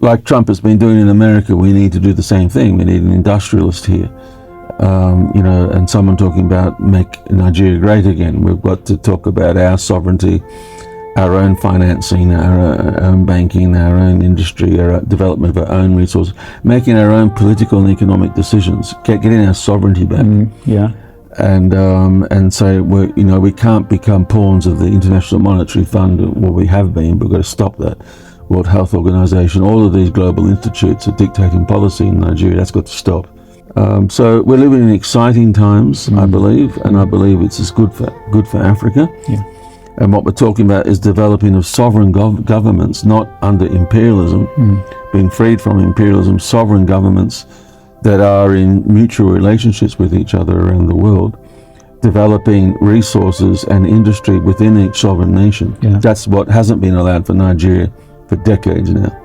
like Trump has been doing in America, we need to do the same thing. We need an industrialist here, and someone talking about make Nigeria great again. We've got to talk about our sovereignty, our own financing, our own banking, our own industry, our development of our own resources, making our own political and economic decisions, getting our sovereignty back. And so we can't become pawns of the International Monetary Fund. Well, we have been, but we've got to stop that. World Health Organization, all of these global institutes are dictating policy in Nigeria. That's got to stop. So we're living in exciting times, I believe, and I believe it's good for Africa. Yeah. And what we're talking about is developing of sovereign governments, not under imperialism, being freed from imperialism, sovereign governments that are in mutual relationships with each other around the world, developing resources and industry within each sovereign nation. Yeah. That's what hasn't been allowed for Nigeria for decades now.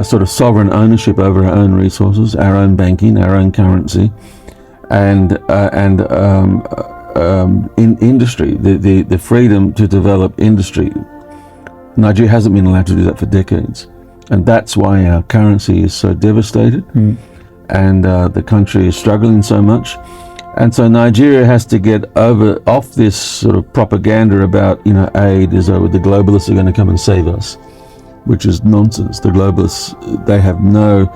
Sort of sovereign ownership over our own resources, our own banking, our own currency, and in industry, the freedom to develop industry. Nigeria hasn't been allowed to do that for decades, and that's why our currency is so devastated, and the country is struggling so much. And so Nigeria has to get off this sort of propaganda about aid is over. The globalists are going to come and save us, which is nonsense. The globalists, they have no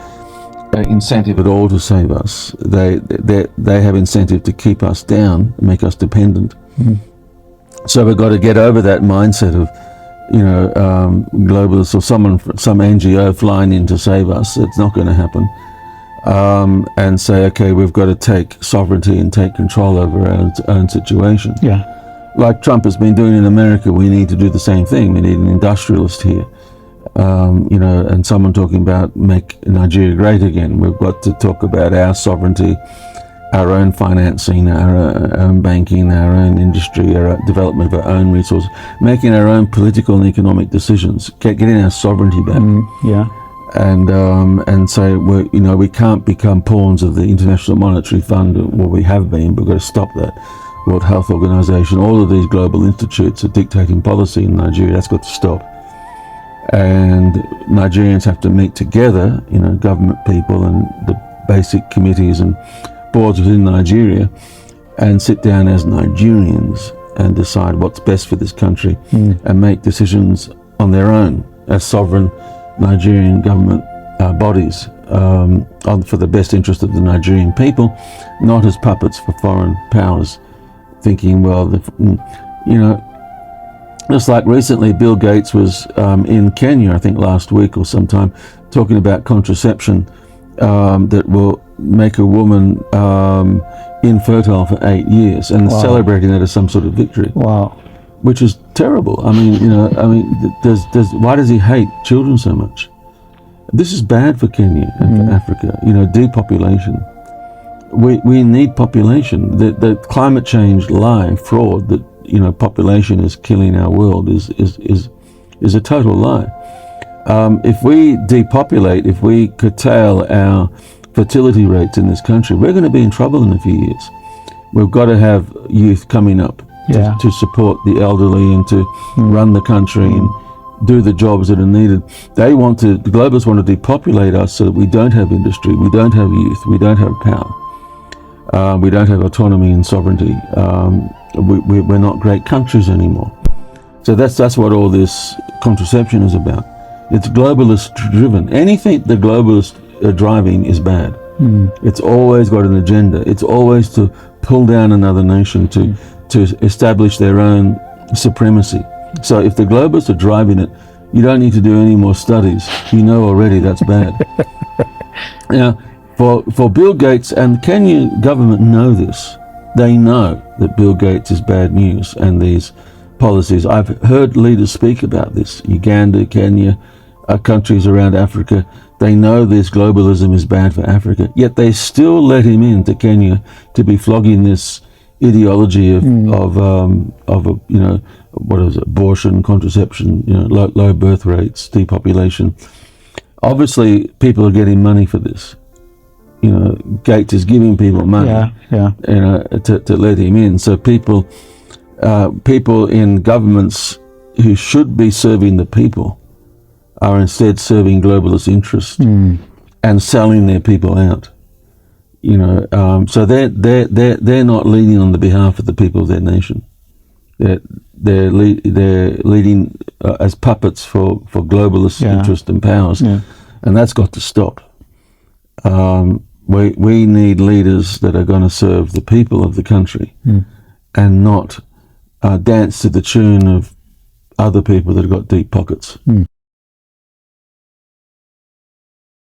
incentive at all to save us. They have incentive to keep us down, make us dependent. So we've got to get over that mindset of globalists or some NGO flying in to save us. It's not going to happen. And say, okay, we've got to take sovereignty and take control over our own situation. Yeah. Like Trump has been doing in America, we need to do the same thing. We need an industrialist here. And someone talking about make Nigeria great again. We've got to talk about our sovereignty, our own financing, our own banking, our own industry, our development of our own resources, making our own political and economic decisions, getting our sovereignty back. And so we can't become pawns of the International Monetary Fund. Well, we have been, but we've got to stop that. World Health Organization, all of these global institutes are dictating policy in Nigeria. That's got to stop. And Nigerians have to meet together, government people and the basic committees and boards within Nigeria, and sit down as Nigerians and decide what's best for this country and make decisions on their own as sovereign Nigerian government bodies for the best interest of the Nigerian people, not as puppets for foreign powers, thinking, just like recently Bill Gates was in Kenya, I think last week or sometime, talking about contraception that will make a woman infertile for 8 years, and celebrating that as some sort of victory. Wow. Which is terrible. Why does he hate children so much? This is bad for Kenya and for Africa. Depopulation. We need population. The climate change lie, fraud that population is killing our world is a total lie. If we depopulate, if we curtail our fertility rates in this country, we're going to be in trouble in a few years. We've got to have youth coming up to support the elderly and to run the country and do the jobs that are needed. The globalists want to depopulate us so that we don't have industry, we don't have youth, we don't have power, we don't have autonomy and sovereignty. We're not great countries anymore. So that's what all this contraception is about. It's globalist driven. Anything the globalists are driving is bad. It's always got an agenda. It's always to pull down another nation, to establish their own supremacy. So if the globalists are driving it, you don't need to do any more studies. You know already that's bad. Now, for Bill Gates, and the Kenyan government know this. They know that Bill Gates is bad news and these policies. I've heard leaders speak about this. Uganda, Kenya, countries around Africa. They know this globalism is bad for Africa, yet they still let him into Kenya to be flogging this ideology of what is it, abortion, contraception, low birth rates, depopulation. Obviously, people are getting money for this. Gates is giving people money, to let him in. So people in governments who should be serving the people are instead serving globalist interests and selling their people out. You know, so they're not leading on the behalf of the people of their nation. They're leading as puppets for globalist interest and powers, and that's got to stop. We need leaders that are going to serve the people of the country and not dance to the tune of other people that have got deep pockets.